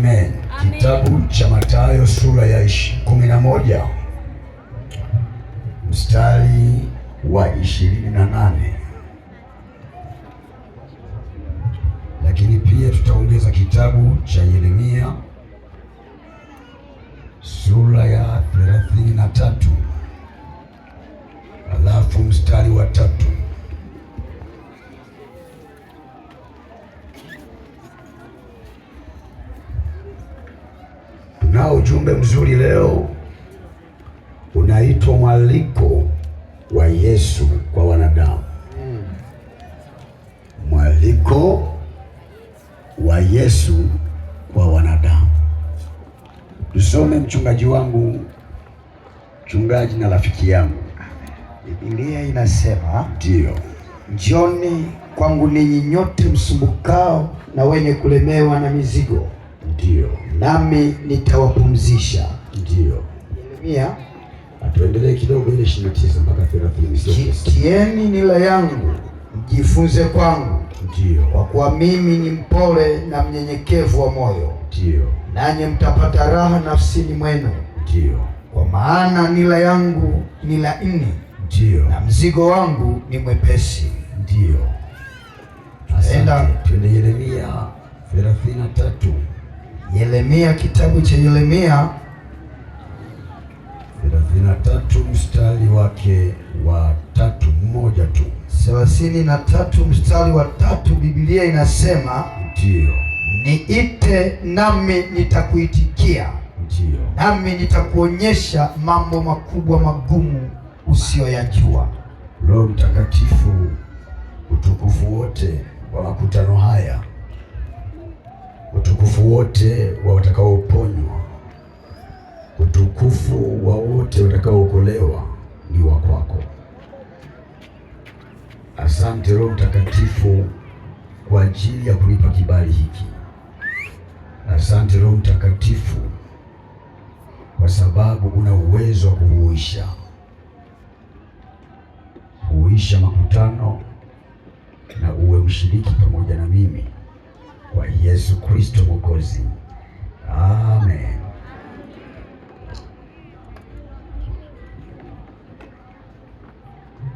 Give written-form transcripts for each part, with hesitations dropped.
Amen. Kitabu cha Mathayo sura ya 11 mstari wa 28, lakini pia tutaongeza kitabu cha Yeremia sura ya 33 alafu mstari wa 3. Tunao ujumbe mzuri leo unaitwa mwaliko wa Yesu kwa wanadamu. Mwaliko wa Yesu kwa wanadamu. Tusome, mchungaji wangu, mchungaji na rafiki yangu. Biblia inasema, ndio, njoni kwangu ninyi nyote msumbukao na wenye kulemewa na mizigo, ndio, nami nitawapumzisha. Ndio. Yeremia, atuendelee kidogo ile 29 mpaka 30. Tieni nila yangu mjifunze kwangu, ndio, kwa kuwa mimi ni mpole na mnyenyekevu wa moyo, ndio, nanyi mtapata raha nafsini mwenu. Ndio. Kwa maana nila yangu ni laini, ndio, na mzigo wangu ni mwepesi. Ndio. Twende Yeremia 33. Yeremia, kitabu cha Yeremia 33 mstari wake wa 3, mmoja tu. 33 mstari wa 3, Biblia inasema, ndio, niite nami nitakuitikia, ndio, nami nitakuonyesha mambo makubwa magumu usiyoyajua. Roho Mtakatifu, utukufu wote wa makutano haya, utukufu wote wa watakaoponywa, utukufu wa wote watakaookolewa ni wa kwako. Asante Roho Mtakatifu kwa ajili ya kunipa kibali hiki. Asante Roho Mtakatifu kwa sababu una uwezo wa kuhuisha makutano, na uwe mshiriki pamoja na mimi kwa Yesu Kristo Mwokozi. Amen.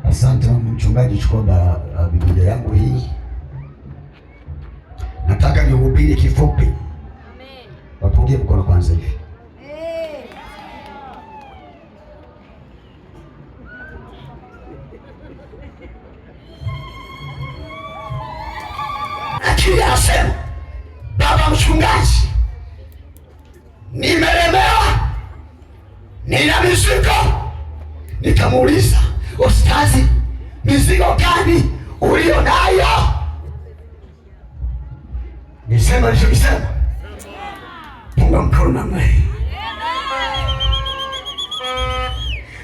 Asante mchungaji, chukua Biblia yangu hii. Nataka nihubiri kifupi. Amen. Wapungie mkono kwanza hivi. Lakini anasema, baba mchungaji, nimelemewa, nina mizigo. Nikamuuliza, ustazi, mizigo gani ulio nayo? Nisema nilichokisema? Punga mkono namna hii.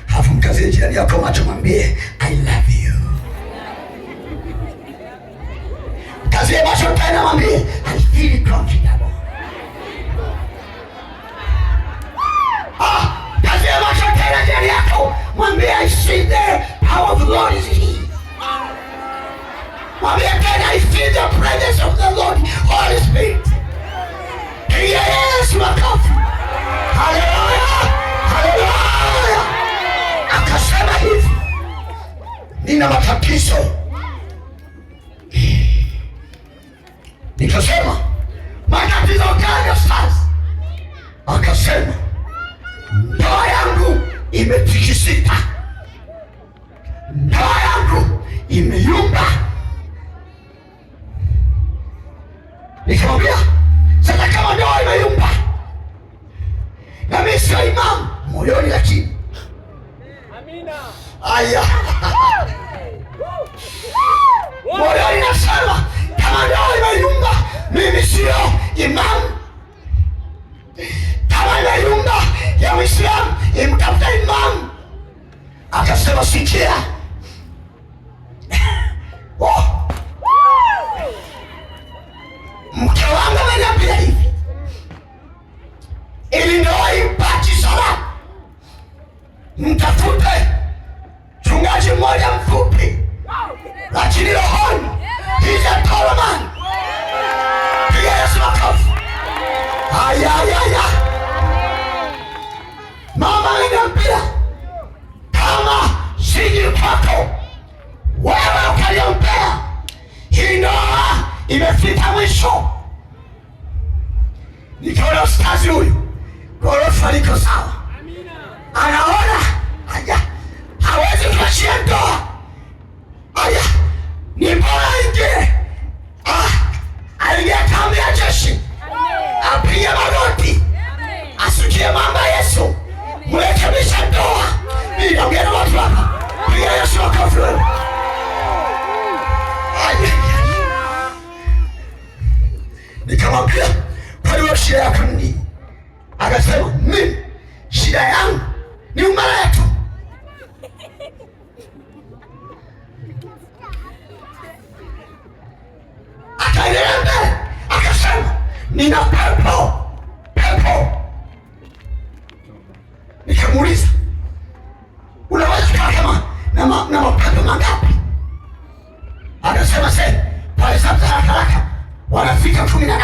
Hafu mkazie jirani yako macho, mwambie I love you. Mkazie macho tena, mwambie I feel comfortable. Mkazie macho tena jirani yako, mwambie I see the power of the Lord is here. Mwambie tena I feel the presence of the Lord, Holy Spirit. Yesu makofi. Haleluya. Haleluya. Akasema hivi, nina matatizo. Nikasema, matatizo gani sasa? Akasema, ndoa yangu imetikisika, ndoa yangu imeyumba. Nikamwambia, sasa kama ndoa imeyumba, na mimi sio imamu moyoni, lakini amina, aya moyoni nasema, kama ndoa imeyumba, mimi sio imamu. Kama imeyumba ya Uislamu, imtafuta imamu. Akasema, sikia, mke wangu ameniambia hivi, ili ndoa ipati salama, mtafute mchungaji mmoja mfupi, lakini rohoni he's a tall man. Piga Yesu makofi. imefika mwisho. Nikaona ustazi huyu ghorofa liko sawa, anaona hawezi kuachia ndoa. Aya, ni bora ingie aingia kambi ya jeshi, apige magoti, asikie mama Yesu, mrekebisha ndoa. Ninaongea na watu hapa, piga Yesu makofi wewe. Nikamwambia, kwa hiyo shida yako ni nini? Akasema, mimi shida yangu ni umalaya tu. Akaendelea mbele akasema, nina pepo. Nikamuuliza, unaweza kukaa kama na mapepo mangapi? Akasema, pale sasa haraka wanafika 18.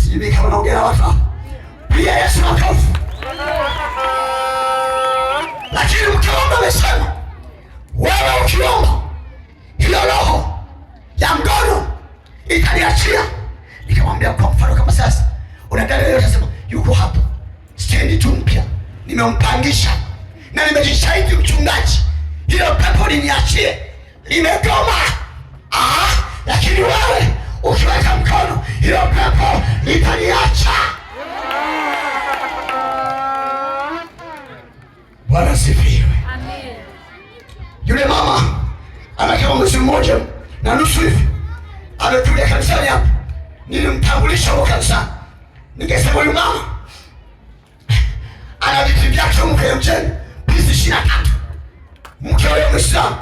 Sijui kama naongea na watu hapa. Pia Yesu makofi. Lakini mkiomba amesema, wewe ukiomba hiyo roho ya ngono itaniachia. Nikamwambia, kwa mfano kama sasa unadada yote sema yuko hapo stendi tu mpya, nimempangisha na nimejishahidi mchungaji, hilo pepo liniachie, limegoma. Lakini wewe ukiweka mkono, hilo pepo litaniacha. Bwana sifiwe. Amen. Yule mama anakaa mwezi mmoja na nusu hivi, amekuja kanisani hapa, nilimtambulisha huko kanisani. Nikasema, huyu mama ana vitu vyake mke mjeni, pisi 23, mke wa Muislamu,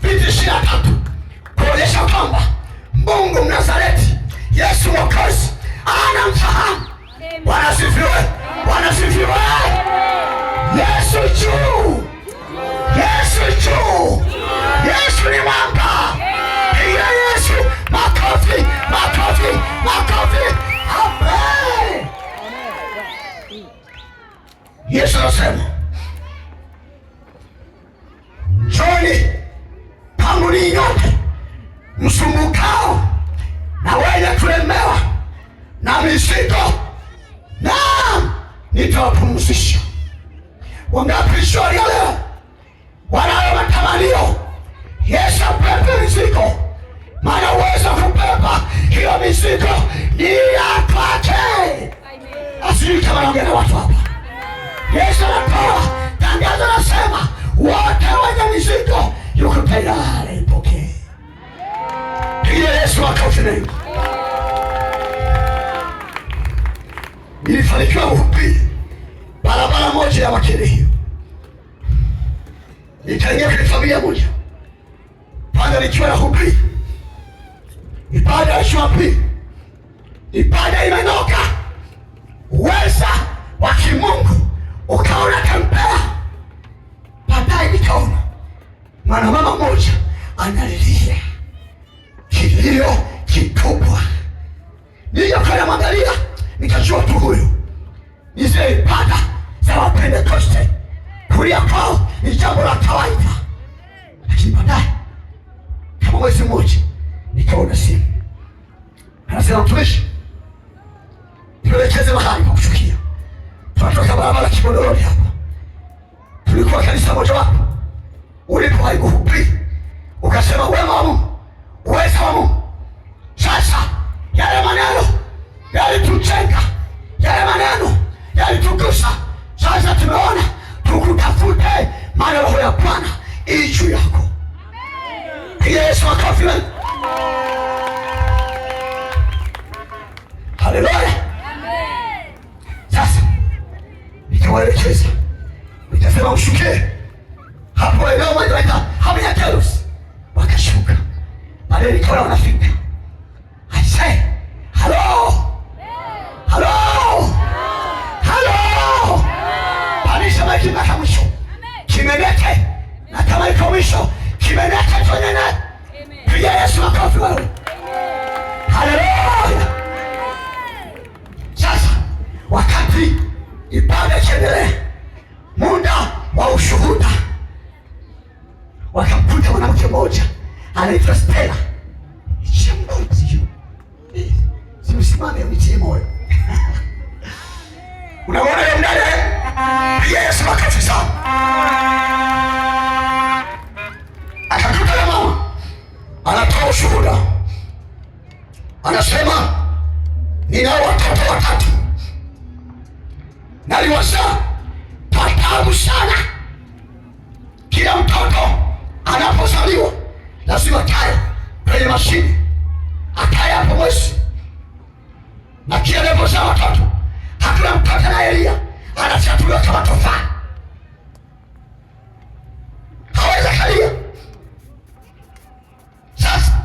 pisi 23, kuonyesha kwamba Mungu Mnazareti, Yesu Mwokozi anamfahamu. Bwana sifiwe. Bwana sifiwe. Yesu juu, Yesu juu, Yesu ni mwamba. Piga Yesu makofi, makofi, makofi. Amen. Yesu anasema, njoni pangu ninyi nyote msumbukao na wenye kulemewa na mizigo, naam nitawapumzisha. Wangapi jioni ya leo wanayo matamanio Yesu apepe mizigo? Maana uwezo kubeba hiyo mizigo ni ya kwake. Asili kama naongea na watu hapa. Yesu anatoa tangazo, anasema wote wenye mizigo yuko tayari ipokee. Piga Yesu makofi mengi. Nilifanikiwa kuhubiri barabara moja ya Makerere, nikaingia kwenye familia moja pale, nikiwa nahubiri ibada ya Jumapili. Ibada imenoka, uweza wa kimungu ukaona tembea. Baadaye nikaona mwanamama mmoja analilia kilio kikubwa. Niliyokaa mwangalia, nikajua tu huyu ni zile ibada za Wapentekoste, kulia kwao ni jambo la kawaida. Lakini baadaye kama mwezi mmoja nikaona simu, anasema, mtumishi, tuelekeze mahali pa kushukia. Tunatoka barabara Kibondoroni hapa, tulikuwa kanisa moja wapo, ulipowahi kuhubiri ukasema wema wa Mungu, uweza wa Mungu. Sasa yale maneno yalitujenga, yale maneno yalitugusa. Sasa tumeona tukutafute, maana roho ya Bwana ii juu yako. Yesu makofi mengi. Haleluya. Sasa nikawaelekeza, nikasema ushuke hapo eneo moja waita Hamyakerusi. Wakashuka. Baadaye nikaona wanafika. I say, hello. Hello. Hello. Panisha maiki mpaka mwisho. Kimeneke. Na kama iko mwisho, kimeneke tuenene. Piga Yesu makofi wewe. Haleluya. Sasa wakati ibada ikiendelea, muda wa ushuhuda, wakamkuta mwanamke mmoja anaitwa Stella. usimame unitie moyo. Unaona yeye ndani? Piga Yesu makofi sana. Akakuta na mama anatoa ushuhuda, anasema ninao watoto watatu, naliwazaa kwa taabu sana. Kila mtoto anapozaliwa lazima kae kwenye mashine, akae hapo mwezi, na kila anapozaa watoto hakuna mtoto na Elia anachatuliwa kama tofali, hawezi kalia. Sasa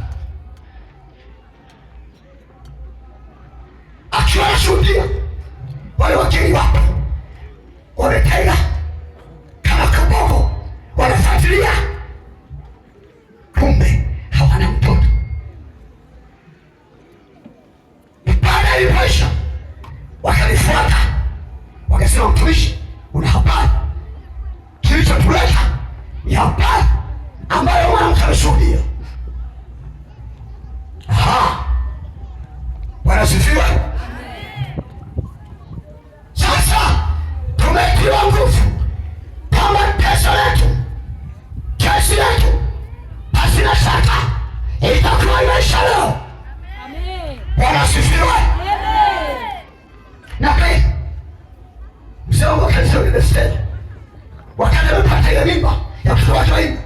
akiwa anashuhudia, wale wageni wapo wametega kama kabogo, wanafuatilia, kumbe hawana mtoto. Baada ya maisha wakanifuata, wakasema, mtumishi, una habari? Kilichotuleta ni habari ambayo mwanamke ameshuhudia. Bwana asifiwe. Sasa tumetiwa nguvu kwamba kesho letu, kesi yetu pasina shaka itakuwa imeisha leo. Bwana asifiwe. Na pia mzee wangu kanisa university, wakati amepata ile mimba ya mtoto wake wa nne,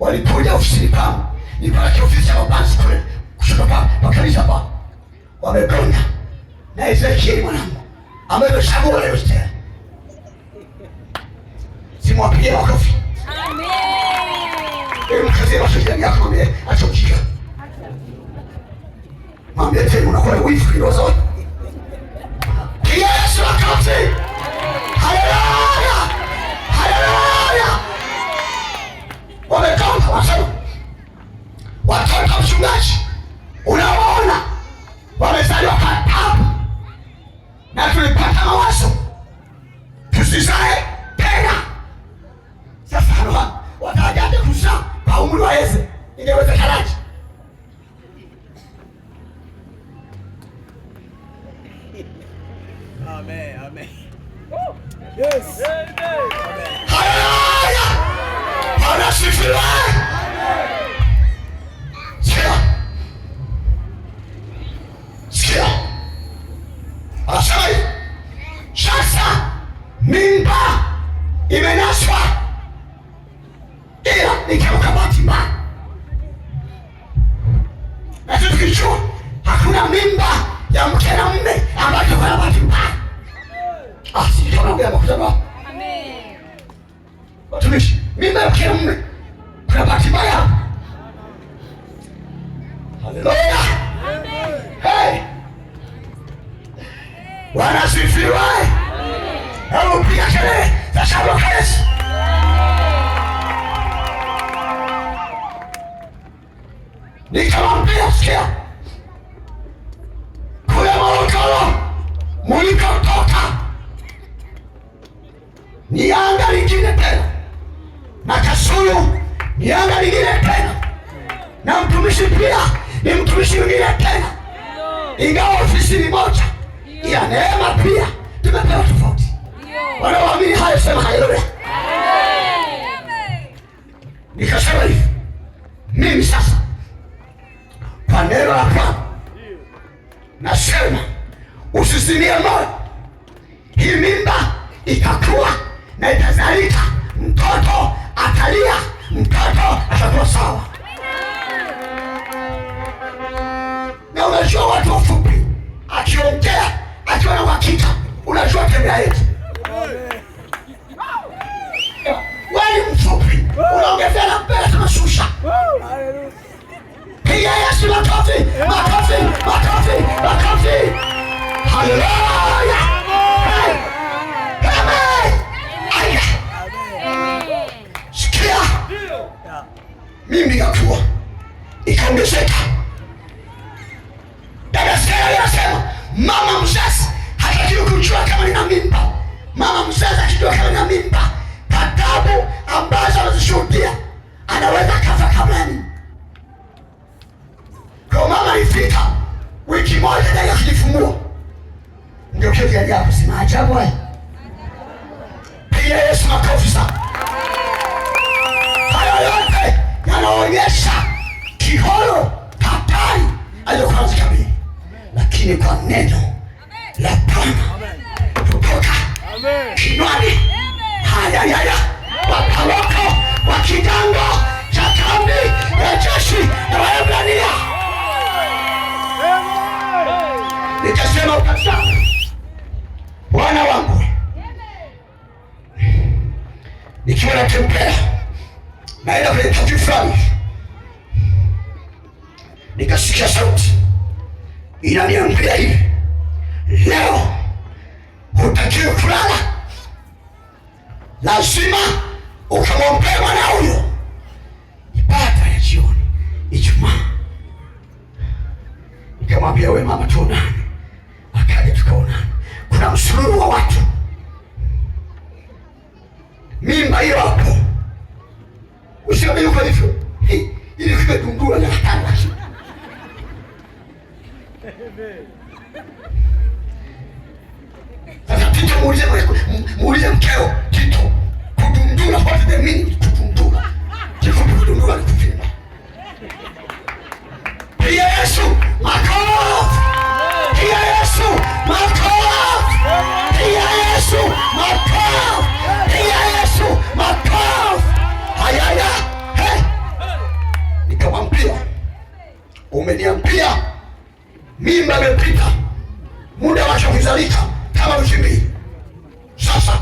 walipoja ofisini kwangu, nipeleke ofisi ya mabansi kule kushoto pa kanisa pa, wamegonga na Ezekieli mwanangu ambaye amechagua leo tena. Simwapigie makofi. Amen. Mkazi wa shirika yako mwambie achokika. Mwambie tena unakuwa wifu kirozo. Yesu akati. Haleluya. Haleluya. Wamegonga wasema, watoto mchungaji unaona wamezaliwa kwa taabu, na tulipata mawazo tusizae tena. Sasa watajaje kuzaa kwa umri wa Yesu? Ingewezekanaje? Amen, amen. Yes. Amen. Haleluya. Bwana asifiwe. Sikia. Asai. Sasa mimba imenaswa, ila ni kama bahati mbaya. Na tukichua hakuna mimba ya mke na mume ambayo kwa bahati mbaya. Sisi tunaongea makusema. Amen. Watumishi, mimba ya mke na mume kuna bahati mbaya. Haleluya. Amen. Hey. Bwana asifiwe. Hebu piga kelele za shangwe kwa Yesu. Nikamwambia, sikia, kule Morogoro mulikotoka ni anga lingine tena, na Kasulu ni anga lingine tena, na mtumishi pia ni mtumishi mwingine tena, ingawa ofisi ni moja, ila neema pia tumepewa tofauti. Wanaoamini hayo sema haleluya. Nikasema hivi, mimi sasa kwa neno la Bwana nasema usisimie moyo, hii mimba itakuwa na itazalika, mtoto atalia, mtoto atakuwa sawa. Na unajua watu wafupi akiongea akiwa na uhakika, unajua tembea yetu. Wewe mfupi unaongezea na mbele tunashusha. Piga Yesu makofi, makofi, makofi, makofi. Haleluya. Amen. Sikia. Mimi nikakua ikaongezeka. Dada Stella anasema mama mzazi hatakiwi kujua kama nina mimba. Mama mzazi akijua kama nina mimba, taabu ambazo anazishuhudia anaweza kafa kabla ya mimba. Kwa mama ifika wiki kimoja ndani ya kujifungua. Ndio kitu cha ajabu, si maajabu haya? Pigia Yesu makofi sana. Haya yote yanaonyesha kihoro hatari aliyokuwa anakabili, lakini kwa neno la Bwana kutoka kinywani haya waparoko wa kigango cha kambi ya jeshi la Waebrania. Nikasema ukataka Bwana wangu, nikiwa natembea naenda kwenye kati fulani, nikasikia sauti inaniambia hivi, leo hutakiwi kulala, lazima ukamwombee mwana huyo. Ibada ya jioni Ijumaa, nikamwambia we mama, tuonane. Akaja tukaonana. Kuna msururu wa watu, mimba hiyo hapo, usiamini kwa hivyo ili kimedundua na hatari. Sasa Tito, muulize mkeo Tito, kudundula what the meaning kudundula? Kifupi kudundula ni kuvimba. Pia Yesu makofi. Pia Yesu makofi. Pia Yesu makofi. Pia Yesu makofi. Hayaya. Nikamwambia, umeniambia mimba imepita, muda wake kuzalika kama wiki mbili. Sasa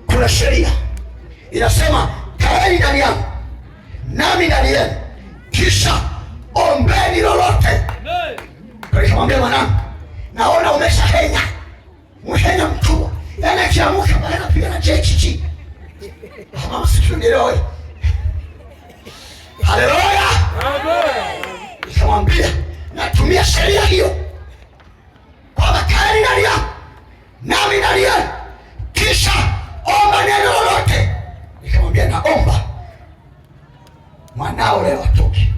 kuna sheria inasema kaeni ndani yangu nami ndani yenu, kisha ombeni lolote. Nikamwambia, mwanangu, naona umeshahenya mkubwa, yaani akiamuka baada kupiga na cheki chini. Mama, situnielewa wewe. Haleluya. Nikamwambia natumia sheria hiyo kwamba kaeni ndani yangu nami ndani yenu, kisha omba neno lolote. Nikamwambia naomba mwanao leo atoke.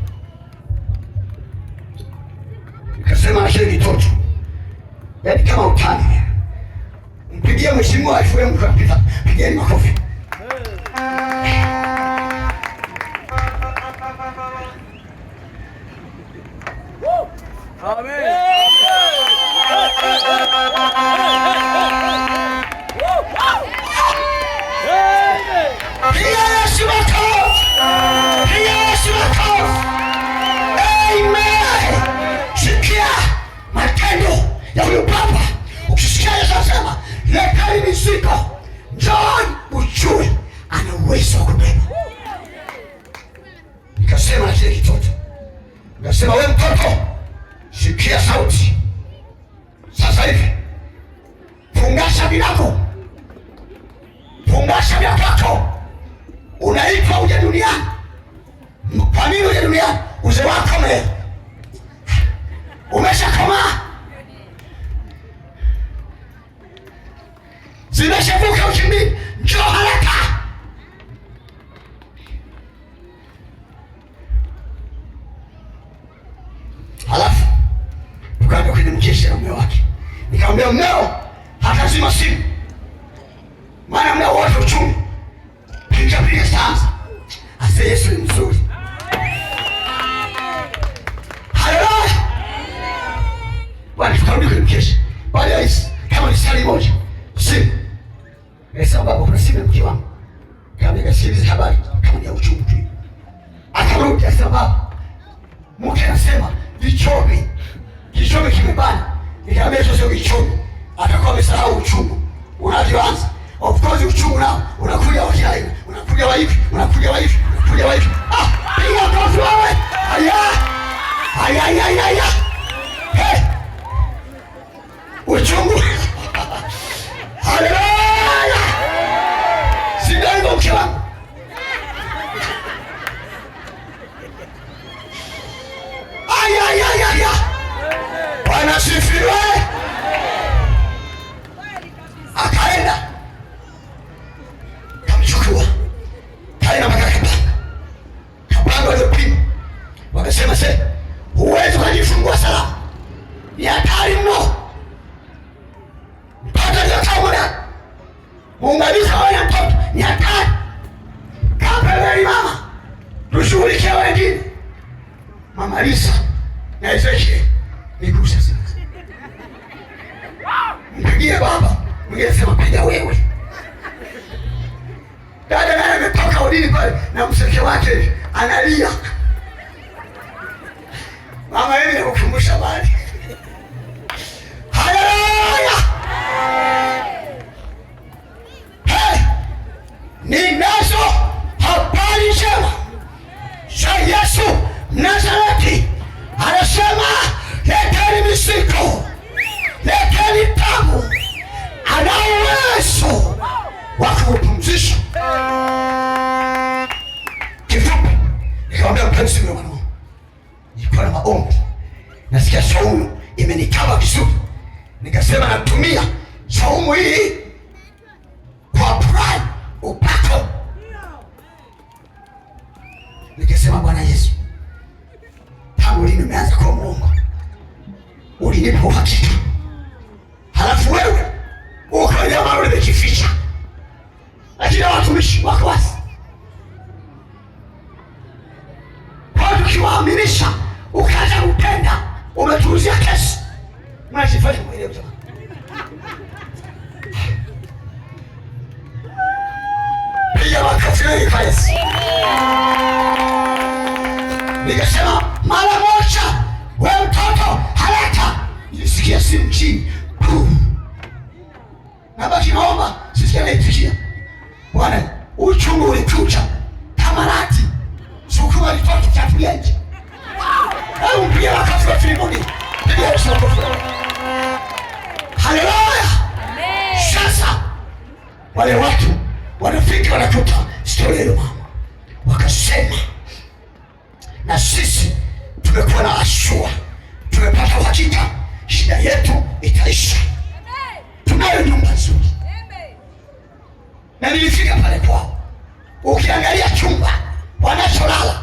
Nikasema na sheri toto, yaani kama utani. Mpigie mheshimiwa FM kapita, pigeni makofi. Amen. Sikia matendo ya huyo baba. Ukisikia Yesu anasema leteni mizigo, njooni ujue ana uwezo wa kubeba. Nikasema na kile kitoto, nikasema wewe mtoto, sikia sauti sasa hivi, fungasha virago, fungasha vya kwako. Unaitwa uje duniani. Kwa nini uje duniani? Uzee wako umeshakomaa, zimeshavuka wiki mbili, njoo haraka. Halafu tukaenda kwenye mkesha na mume wake. Nikamwambia mmeo hatazima simu, maana mmeo wote uchumi piga sasa. Ase Yesu ni mzuri. Haleluya. Bwana, tukarudi kwenye mkesha. Baada ya Yesu kama ni sali moja simu. Sababu kuna simu ya mke wangu. Kama nikasikiza habari kama ni ya uchungu tu. Akarudi sababu mke anasema kichomi kimebana. Nikamwambia sio kichomi, atakuwa amesahau uchungu unavyoanza. Of course uchungu nao unakuja wa kila aina, unakuja wa hivi, unakuja wa hivi, unakuja wa hivi. Piga kofi wewe. Haya. Hey. Uchungu. Haleluya. Sidango mke wangu. Aya. Bwana asifiwe. Akaenda kamchukua, kaenda mpaka Kapanga waliopima, wakasema huwezi kujifungua ni hatari mno. Mtoto aliyokamuna muunganisha wana mtoto ni hatari. Kapeleli mama, tushughulikia wengine. Mama Lisa na Ezekiel nigusa sasa. Mpigie baba, mngesema piga wewe. Dada naye ametoka udini pale na mseke wake analia. Mama yeye anakukumbusha bali. Haleluya! Hey! Ninazo habari njema za Yesu Mnazareti. Anasema leteni misiko, leteni tabu. Ana uwezo wa kupumzisha. Kifupi, nikamwambia mpenzi wangu, nilikuwa na maombi, nasikia saumu imenikaba vizuri, nikasema natumia saumu hii kwa pride upako. Nikasema Bwana Yesu, tangu lini umeanza kuwa Mungu? Ulinipa uhakika, halafu wewe ukaja mara umejificha, lakini watumishi wako wazi. Kwa tukiwaaminisha ukaja upenda, umetuuzia kesi. Mnajifanya mwelewa jamani. Piga makofi mengi kwa Yesu. Nikasema mara moja, wewe mtoto haraka. Nilisikia simu chini. Nabaki naomba, sisikia naitikia. Bwana, uchungu ulikuja tamarati. Sukuma litoto chatulia nje. Au mpiga makofi wa Filimoni. Piga Yesu makofi. Haleluya. Sasa wale watu wanafika wanakuta story ya mama. Wakasema na sisi tumekuwa na ashua. Tumepata uhakika shida yetu itaisha. Tunayo nyumba nzuri. Na nilifika pale kwao. Ukiangalia chumba wanacholala,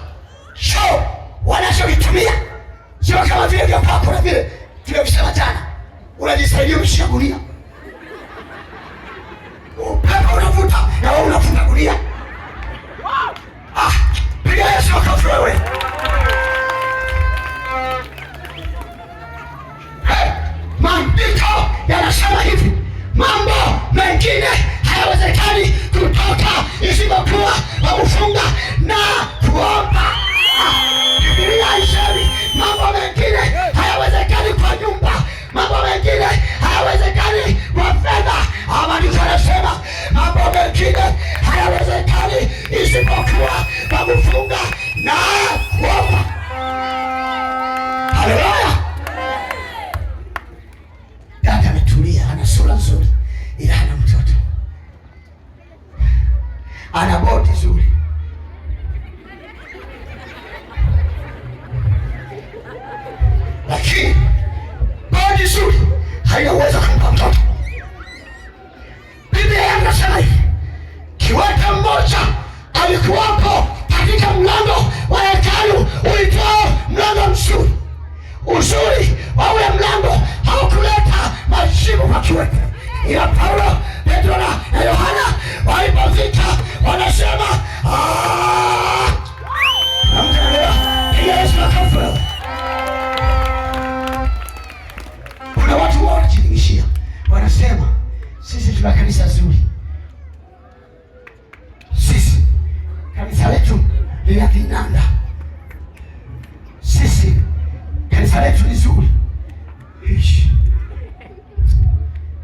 choo wanachokitumia, sio kama vile vya kwako na vile tulivyosema jana. Unajisaidia umeshika gunia. Upepo unavuta na wewe unafunga gunia. Piga Yesu makofi wewe. Maandiko yanasema hivi, mambo mengine hayawezekani kutoka isipokuwa kwa kufunga na kuomba. Biblia haisemi mambo mengine hayawezekani kwa nyumba, mambo mengine hayawezekani kwa fedha. Maandiko yanasema mambo mengine hayawezekani isipokuwa kwa kufunga na kuomba. Haleluya! Dada ametulia, ana sura nzuri, ila ana mtoto, ana bodi nzuri, lakini bodi nzuri haina uwezo kumpa mtoto. Biblia inasema hivi, kiwete mmoja alikuwapo katika mlango wa hekalu uitwao mlango mzuri. Uzuri wa ule mlango haukuleta majibu kwa kiwete, ila Paulo, Petro na Yohana walipofika wanasema Yesu akafa. Kuna watu wanajidhihirishia, wanasema sisi tuna kanisa zuri, sisi kanisa letu lina kinanda, sisi kanisa letu ni zuri.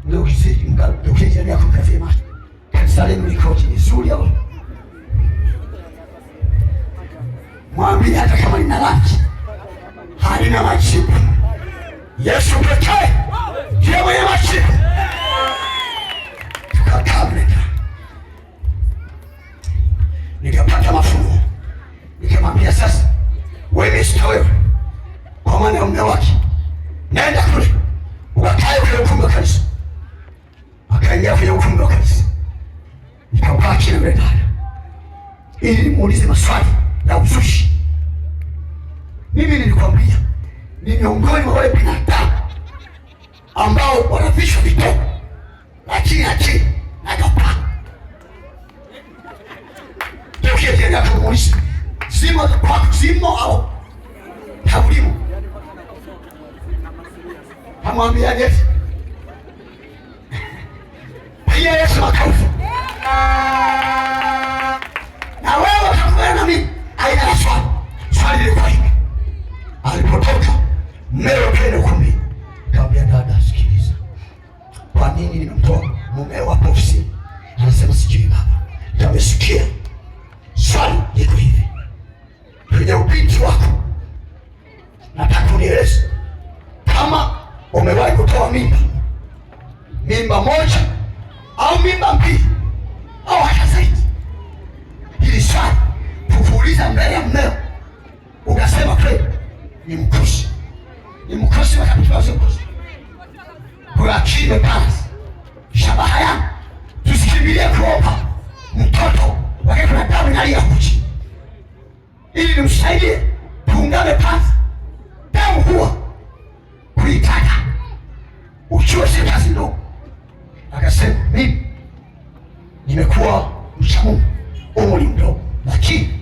Ndio ukijani yako kafema, kanisa lenu likoje, ni zuri au? Mwambie hata kama lina rangi halina majibu. Yesu pekee ndiye mwenye majibu. Tukakamleta, nikapata mafunuo, nikamwambia sasa, wewe sio wewe, kwa maana ya mume wake, nenda kule ukakae kwenye ukumbi wa kanisa. Akaingia kwenye ukumbi wa kanisa, nikabaki na yule dada ili nimuulize maswali ya uzushi. Mimi nilikwambia ni miongoni mwa wale binadamu ambao wanavishwa vitoko, lakini akili nakapaa ukiendelea kumuuliza zimo kwa zimo au haulimo, hamwambia Yesu pia Yesu akaufa na wewe utakubaliana na mimi. Aina ya swali lilikuwa hivi, alipotoka mmeo pale ukumbi, kaambia dada, sikiliza, kwa nini nimemtoa mumeo hapo ofisini? Anasema sijui baba. Nimesikia. Swali liko hivi, kwenye ubinti wako nataka unieleze kama umewahi kutoa mimba moja au mimba mbili au hata zaidi. Hili swali kukuuliza mbele ya mmeo ukasema kweli ni mkosi wakati kwa akili pasi. Shabaha yangu tusikimbilie kuomba mtoto wakati kuna damu inalia kuchi, ili nimsaidie tuungane pasi. Damu huwa kuitaka ukiwa si kazi ndogo. Akasema mimi nimekuwa mcha Mungu umri mdogo, lakini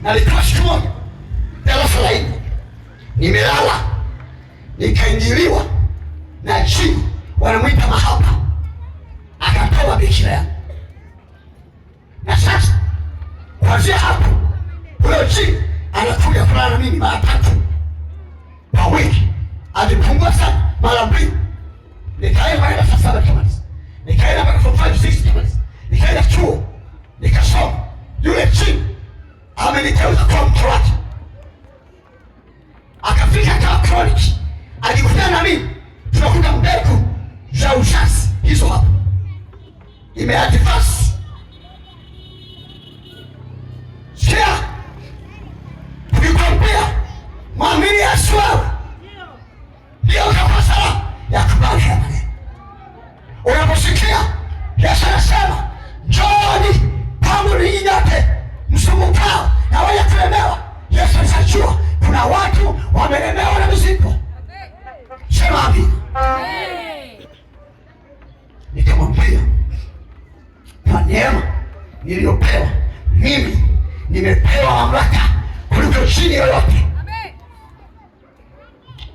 nalikuwa siku moja darasa la 4 nimelala nikaingiliwa na jini wanamwita mahaba, akatoa bikira yangu. Na sasa kuanzia hapo huyo jini anakuja kulala na mimi mara 3 kwa wiki. Alipungua sana mara 2. Nikaenda mpaka darasa 7 kamaliza, nikaenda mpaka form 5 6 kamaliza, nikaenda chuo nikasoma. Yule jini ameniteuza kwa mke wake, akafika kama chronic. Alikutana na mimi, tunakuta mbegu za uzazi hizo hapo imeadvance. Sikia, tukikwambia mwamini Yesu wewe ndio kama sala ya kubali haya maneno. Unaposikia Yesu anasema njooni kwangu ninyi nyote msumbukao na wenye kulemewa, Yesu anajua kuna watu wamelemewa na mizigo. Sema amina. Nikamwambia kwa neema niliyopewa mimi, nimepewa mamlaka kuliko chini yoyote.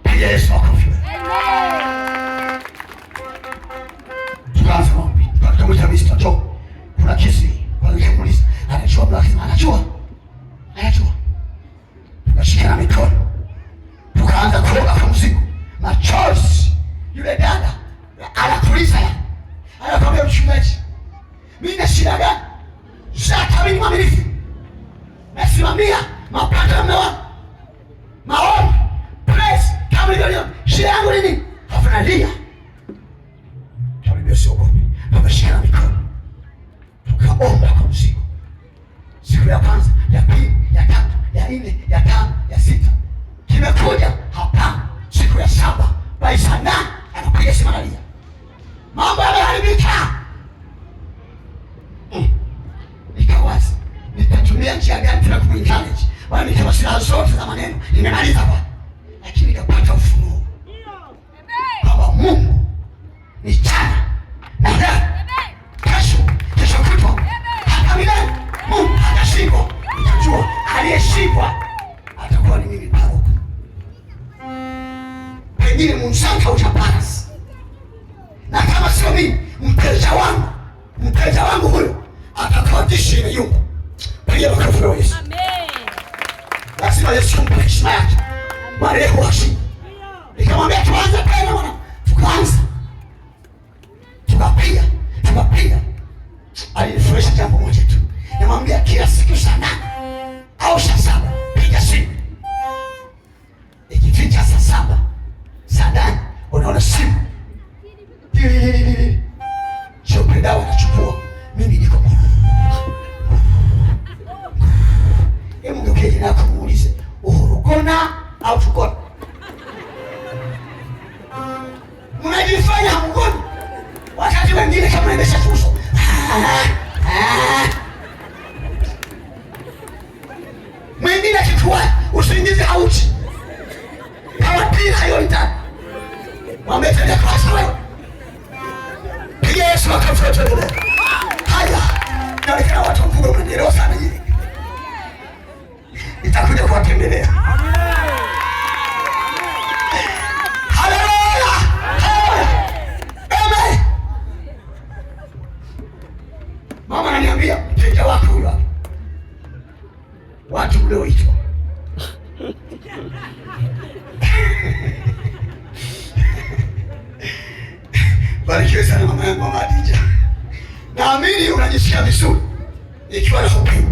Piga Yesu makofi. Tukaanza maombi, tukamwita Mr. Joe. Kuna kesi kwa nikamuuliza, anajua mlaki, anajua. Tukashikana mikono, tukaanza kuoga kwa mzigo, machozi. Yule dada anakuuliza, anakwambia mchungaji, mimi na shida gani? Sasa mimi mwaminifu, nasimamia mapato ya mume wangu, maombi, praise, kama hivyo. Shida yangu ni nini? Hafanalia. Tuambie siogopi. Tukashikana mikono, tukaomba kwa mzigo. Siku ya kwanza, ya pili, ya 3, ya 4, ya 5, ya 6. Kimekuja hapa siku ya 7 bai sana, anapiga simu analia, mambo yameharibika. Nikawaza nitatumia njia gani tena kuencourage wala nikawa silaha zote za maneno nimemaliza kwa, lakini nikapata ufunuo kwamba Mungu ni jana na leo kesho kutwa hata milele. Mungu hajashindwa. Nitajua aliyeshindwa atakuwa ni mimi paroko. Pengine Msaka utapass, na kama sio mimi, mteja wangu huyo atakodisha ile nyumba. Piga makofi kwa Yesu. Amen. Lazima Yesu kumpe heshima yake. Marehemu washi. Nikamwambia tuanze tena bwana. Tukaanza. Tukapiga. Alinifurahisha jambo moja tu. Nimwambia kila siku saa 8 au saa 7 piga simu. Ikifika saa 7, saa 8 unaona simu. Chope dawa nachukua. Mimi niko mgeuke jina kumuulize uhurugona au tukona. Mnajifanya hamgoni wakati wengine kama naendesha fuso. Mwingine akikuwa usingizi hauchi. Hawa pila hiyo ndani. Wametenda kwa wewe. Piga Yesu makofi tuendelee. Haya. Naona watu mkubwa mnaelewa sana hili. Nitakuja kuwatembelea. Haleluya. Amen. Mama ananiambia mteja wako huyo hapa. Watu mlioitwa. Barikiwe sana mama yangu, Mama Adija. Naamini unajisikia vizuri ikiwa na hofu.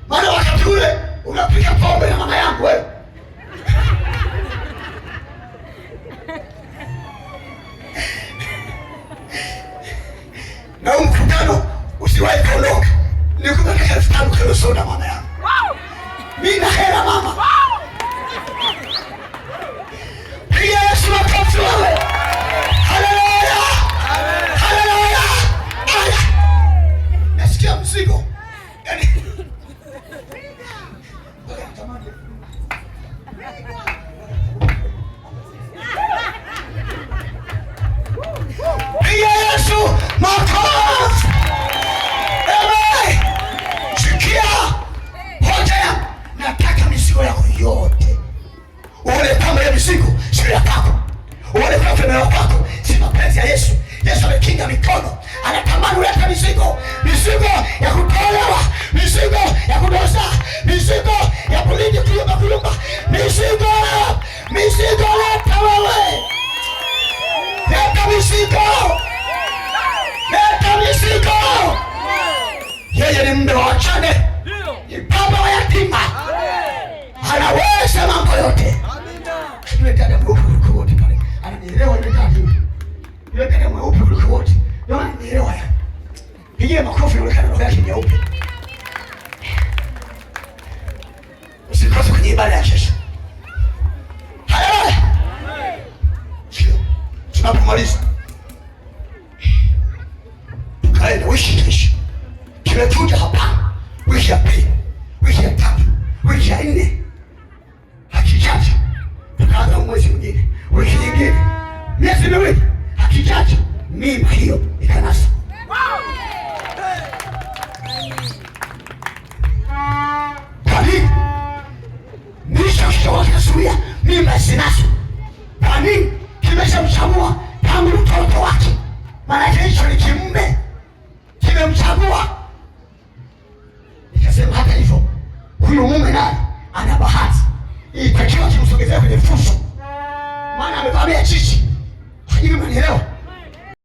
Maana wakati ule unapiga pombe na mama yangu wewe. Na mkutano usiwahi kuondoka. Nikupeleka 5,000 kilo soda mama yangu. Mimi na hela mama. Piga Yesu makofi wewe. Haleluya. Haleluya. Nasikia mzigo. Yaani piga Yesu makofi. Amen. Sikia. Hoja, nataka mizigo yako yote. Uone kama ile mizigo sio ya kwako. Uone kama familia yako si mapenzi ya Yesu. Yesu amekinga mikono. Anatamani ulete mizigo. Mizigo ya kutolewa. Mizigo ya kudosa. Mizigo ya kulindi kuyumba. Mizigo. Mizigo leta wewe. Leta mizigo. Leta mizigo. Yeye ni mume wa wajane. Ni baba wa yatima. Anaweza mambo yote. Yule dada mweupe kuliko wote pale. Ananielewa yule dada. Yule dada mweupe kuliko wote. Ndio ananielewa ya. Pigie makofi yule dada roho yake nyeupe. Usikose kwenye ibada ya kesho. Haleluya. Sio. Tunapomaliza. Tukaenda wiki kesho. Tumekuja hapa. Wiki ya pili. Wiki ya tatu. Wiki ya nne. Hakijaja. Tukaanza mwezi mwingine. Wiki nyingine. Miezi miwili. Hakijaja. Mimba hiyo ikanasa. Kwa nini? Nisha wakasuria mimba sinasa. Kwa nini? Kimeshamchagua tangu mtoto wake. Maana hicho ni kimume. Kimemchagua. Nikasema hata hivyo huyu mume naye ana bahati. Itakiwa kimsogezea kwenye fuso. Maana amevamia chichi.